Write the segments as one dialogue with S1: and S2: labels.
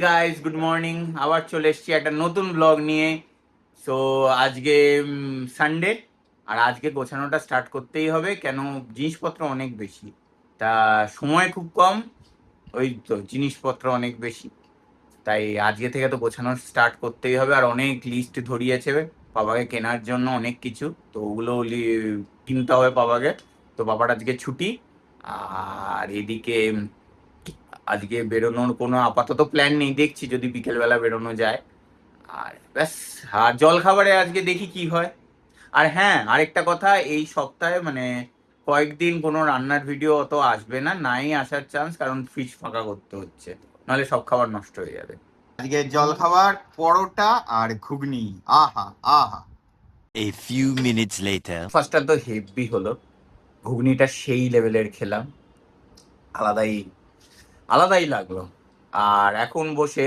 S1: Guys good morning. আবার চলে এসেছি একটা নতুন ব্লগ নিয়ে। সো আজকে সানডে, আর আজকে গোছানোটা স্টার্ট করতেই হবে, কেন জিনিসপত্র অনেক বেশি, তা সময় খুব কম, ওই তো জিনিসপত্র অনেক বেশি, তাই আজকে থেকে তো গোছানো স্টার্ট করতেই হবে। আর অনেক লিস্ট ধরিয়েছে বাবাকে কেনার জন্য অনেক কিছু, তো ওগুলো কিনতে হবে বাবাকে। তো বাবার আজকে ছুটি। আর এদিকে আজকে বেরোনোর কোনো আপাতত প্ল্যান নেই, দেখছি যদি বিকেলবেলা বেরোনো যায়। আর ব্যাস, আর জল খাবারে আজকে দেখি কি হয়। আর হ্যাঁ, আরেকটা কথা, এই সপ্তাহে মানে কয়েকদিন কোনো রান্নার ভিডিও অত আসবে না, নাই আসার চান্স, কারণ ফ্রিজ ফাঁকা করতে হচ্ছে, নাহলে সব খাবার নষ্ট হয়ে যাবে। আজকে জল খাবার পরোটা আর ঘুগনি। আহা আহা।
S2: A few minutes later.
S1: ফার্স্টটা তো হেভি হলো, ঘুগনিটা সেই লেভেলের খেলাম, আলাদাই আলাদাই লাগলো। আর এখন বসে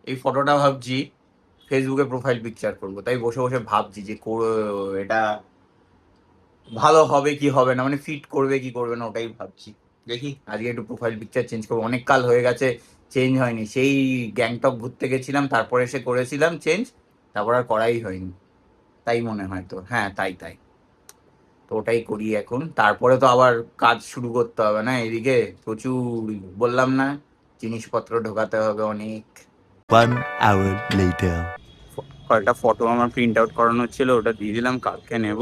S1: এই ফটোটা ভাবছি ফেসবুকে প্রোফাইল পিকচার করবো, তাই বসে বসে ভাবছি যে এটা ভালো হবে কি হবে না, মানে ফিট করবে কি করবে না, ওটাই ভাবছি। দেখি আজকে একটু প্রোফাইল পিকচার চেঞ্জ করবো, অনেক কাল হয়ে গেছে চেঞ্জ হয়নি, সেই গ্যাংটক ঘুরতে গেছিলাম তারপরে এসে করেছিলাম চেঞ্জ, তারপর আর করাই হয়নি, তাই মনে হয়। তো হ্যাঁ, তাই তাই তো ওটাই করি এখন, তারপরে তো আবার কাজ শুরু করতে হবে না, এদিকে প্রচুর, বললাম না, জিনিসপত্র ঢোকাতে হবে অনেক।
S2: 1 hour later.
S1: কয়েকটা ফটো আমার প্রিন্ট আউট করানো ছিল, ওটা দিয়ে দিলাম, কালকে নেব।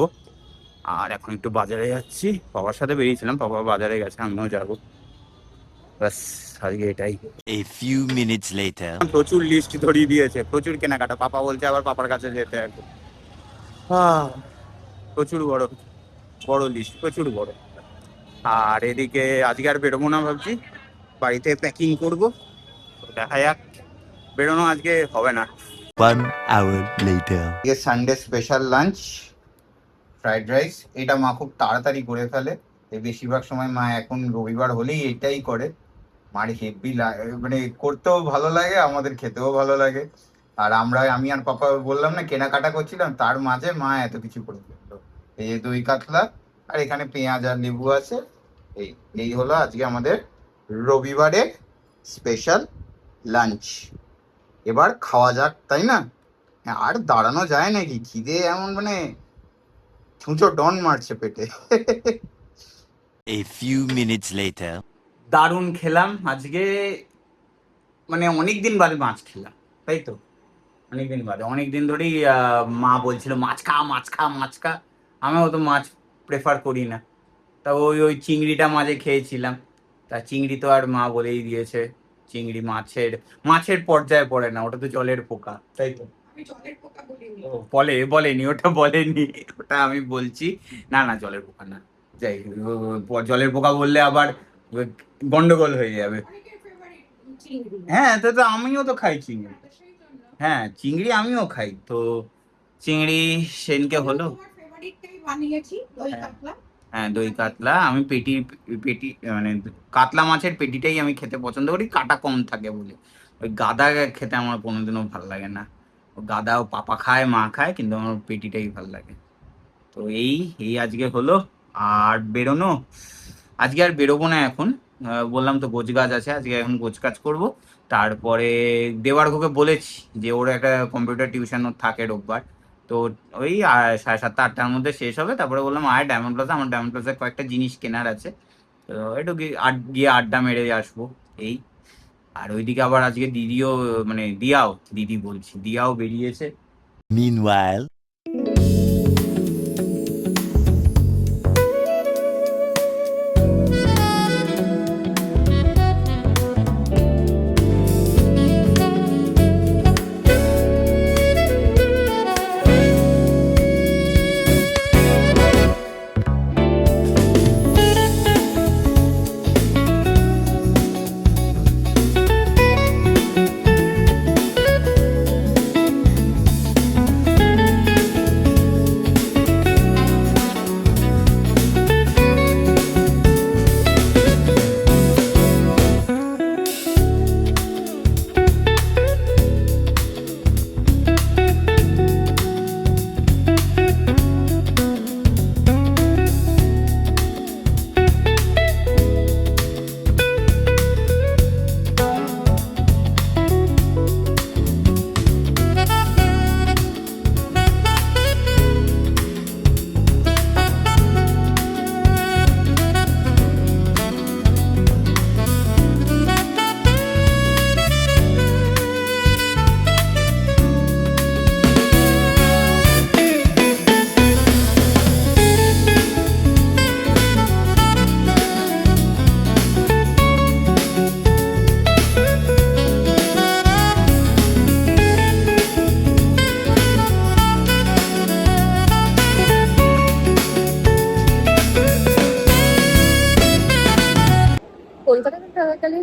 S1: আর এখন একটু বাজারে যাচ্ছি, বাবার সাথে বেরিয়েছিলাম, বাবা বাজারে গেছে, আমিও যাবো, ব্যাস আজকে এটাই।
S2: A few minutes later.
S1: প্রচুর লিস্ট ধরিয়ে দিয়েছে, প্রচুর কেনাকাটা, পাপা বলছে আবার পাপার কাছে যেতে এখন। প্রচুর বড় বড় লিস্ট, প্রচুর বড়। আর এদিকে আজকে আর বেরোবো না ভাবছি, বাড়িতে প্যাকিং করবো, দেখা যাক, বেরোনো আজকে হবে না।
S2: 1 hour later.
S1: আজকে Sunday special lunch, fried rice. এটা মা খুব তাড়াতাড়ি করে ফেলে, এই বেশিরভাগ সময় মা এখন রবিবার হলেই এটাই করে। মার হেভি মানে করতেও ভালো লাগে, আমাদের খেতেও ভালো লাগে। আর আমি আর পাপা বললাম না কেনাকাটা করছিলাম, তার মাঝে মা এত কিছু করে ফেললো। এই যে দই কাতলা, আর এখানে পেঁয়াজ আর লেবু আছে। এই এই হলো আজকে আমাদের রবিবারে স্পেশাল লাঞ্চ। এবার খাওয়া যাক, তাই না? আর দাঁড়ানো যায় নাকি, খিদে এমন মানে ছুঁচো ডন মারছে পেটে।
S2: A few minutes later.
S1: দারুণ খেলাম আজকে, মানে অনেকদিন বাদে মাছ খেলাম, তাই তো, অনেকদিন বাদে, অনেকদিন ধরেই মা বলছিল মাছ খা মাছ খা মাছ খা, আমিও তো মাছ প্রেফার করি না, তা ওই ওই চিংড়িটা মাঝে খেয়েছিলাম। তা চিংড়ি তো আর মা বলেই দিয়েছে, চিংড়ি মাছের মাছের পর্যায়ে পড়ে না, ওটা তো জলের পোকা, তাই তো। ও বলেনি, ওটা বলেনি, ওটা আমি বলছি। না না, জলের পোকা না, যাই, জলের পোকা বললে আবার গন্ডগোল হয়ে যাবে। হ্যাঁ, তো তো আমিও তো খাই চিংড়ি, হ্যাঁ চিংড়ি আমিও খাই তো। চিংড়ি সেনকে হলো, হ্যাঁ দই কাতলা, আমি পেটি পেটি মানে কাতলা মাছের পেটিটাই আমি খেতে পছন্দ করি, কাটা কম থাকে বলে। ওই গাদা খেতে আমার কোনোদিনও ভালো লাগে না, গাদাও পাপা খায় মা খায়, কিন্তু আমার পেটিটাই ভালো লাগে। তো এই এই আজকে হলো। আর বেরোনো, আজকে আর বেরোবো না এখন, বললাম তো গোছ গাছ আছে, আজকে এখন গোছ কাজ করবো। তারপরে দেবার্ঘকে বলেছি যে ওর একটা কম্পিউটার টিউশন থাকে রোববার, তো ওই 7:30-8টার মধ্যে শেষ হবে, তারপরে বললাম আয় ডায়মন্ড প্লাজা, আমার ডায়মন্ড প্লাজায় কয়েকটা জিনিস কেনার আছে, তো একটু গিয়ে আড্ডা মেরে আসবো এই। আর ওইদিকে আবার আজকে দিদিও, মানে দিদি বলছি দিয়াও বেরিয়েছে।
S2: Meanwhile.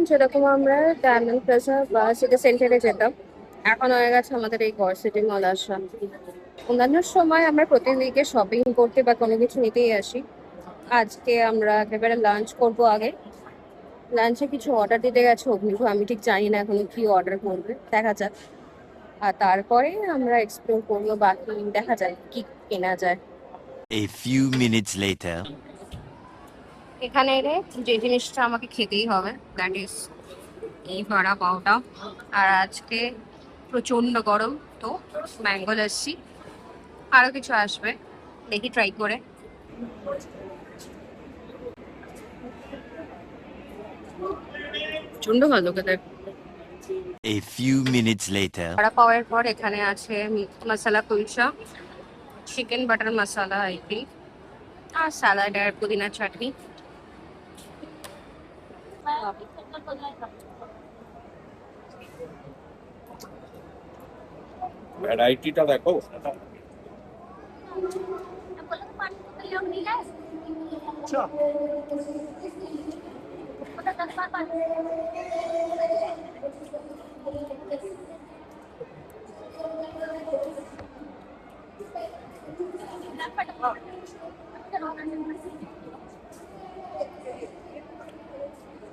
S3: যেরকম আমরা ডায়মন্ড প্লাজা বা সিটি সেন্টারে যেতাম, এখন হয়ে গেছে আমাদের এই গড় সিটি মল আসা। অন্যান্য সময় আমরা প্রতিদিনকে শপিং করতে বা কোনো কিছু নিতেই আসি। আজকে আমরা একেবারে লাঞ্চ করবো আগে। লাঞ্চে কিছু অর্ডার দিতে গেছে অগ্নিকু, আমি ঠিক জানি না এখনো কি অর্ডার করবে, দেখা যাক। আর তারপরে আমরা এক্সপ্লোর করবো, বাকি দেখা যাক কি কেনা যায়।
S2: A few minutes later.
S3: এখানে এলে যে জিনিসটা আমাকে খেতেই হবে, দ্যাট ইজ এই ভাড়া পাওটা। আর আজকে প্রচন্ড গরম, তো ম্যাঙ্গো লস্যি, আরো কিছু আসবে, দেখি ট্রাই করে। প্রচন্ড ভালো খেতে।
S2: A few minutes later.
S3: ভাড়া পাওয়ার পর এখানে আছে meat masala kulcha, chicken butter masala I think, আর স্যালাড আর পুদিনা চাটনি।
S4: ভ্যারাইটিটা দেখো।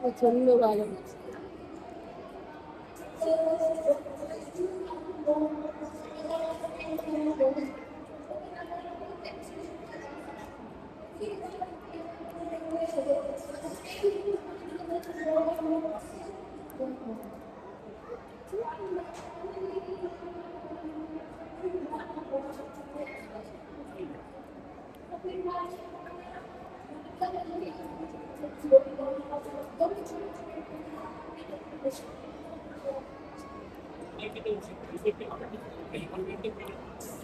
S3: প্রচন্ড ভালো।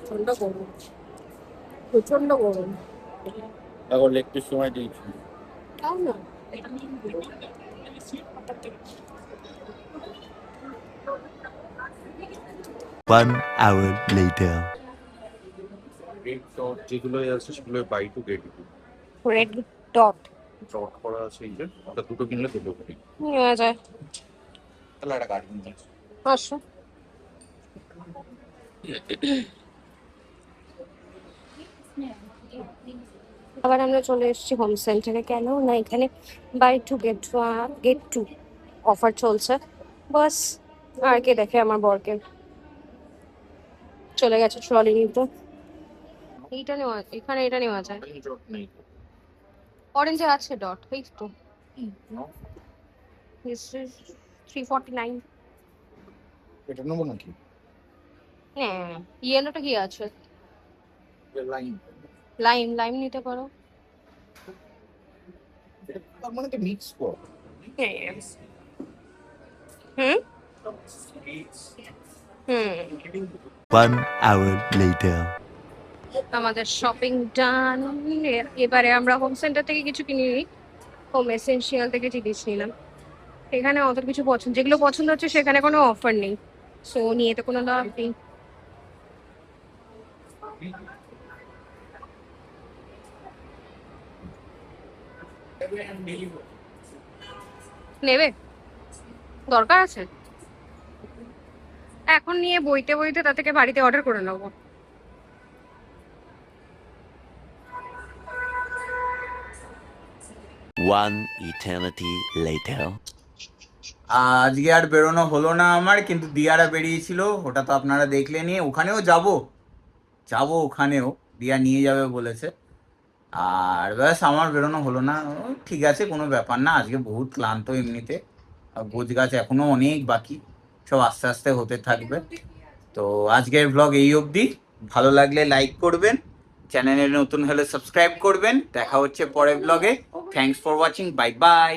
S3: প্রচন্ড গরম, প্রচন্ড গরম।
S4: এখন একটু সময় দিয়েছি।
S3: তাও না,
S2: 1 hour later.
S4: রেড ডট যেগুলো আছে সেগুলো buy two get
S3: red dot
S4: dot করা আছে, এই যে ওটা দুটো কিনলে দুটো ফ্রি।
S3: নেওয়া যায়।
S4: তাহলে একটা কার্ড কিনতে
S3: আসো। আবার আমরা চলে এসেছি হোম সেন্টারে, কেন না এখানে buy two get two offer চলছে। বাস, আর কে দেখে আমার বরকে। চলে গেছে ট্রলি নিতে। এইটা নেওয়া, এখানে এটা নেওয়া যায়।
S4: ডট নেই।
S3: অরেঞ্জে আছে ডট, এই তো। This is 349।
S4: এটা নেবো নাকি?
S3: হ্যাঁ, ইয়েলোটা কি আছে?
S4: লাইন,
S3: লাইম নিতে পারো।
S4: তার মানে তো মিক্স কর।
S3: হুম হুম।
S2: 1 hour later.
S3: আমাদের শপিং ডান। এবারে আমরা হোম সেন্টার থেকে কিছু কিনিনি, হোম এসেনশিয়াল থেকে জিনিস নিলাম। এখানে অত কিছু পছন্দ, যেগুলো পছন্দ হচ্ছে সেখানে কোনো অফার নেই, সো নিয়ে তো কোনো লাভ নেই। নেবে? দরকার আছে? এখন নিয়ে বইতে বইতে তা থেকে বাড়িতে অর্ডার করে নেবো।
S2: One eternity later.
S1: আজকে আর বেরোনো হলো না আমার, কিন্তু দিয়ারা বেরিয়েছিল, ওটা তো আপনারা দেখলেনই। ওখানেও যাব ওখানেও দিয়া নিয়ে যাবে বলেছে। আর ব্যাস আমার বেরোনো হলো না। ঠিক আছে, কোনো ব্যাপার না, আজকে বহুত ক্লান্ত এমনিতে, গোছ গাছ এখনো অনেক বাকি, সব আস্তে আস্তে হতে থাকবে। তো আজকের ব্লগ এই অবধি। ভালো লাগলে লাইক করবেন, চ্যানেলে নতুন হলে সাবস্ক্রাইব করবেন। দেখা হচ্ছে পরের ব্লগে। Thanks for watching, bye bye.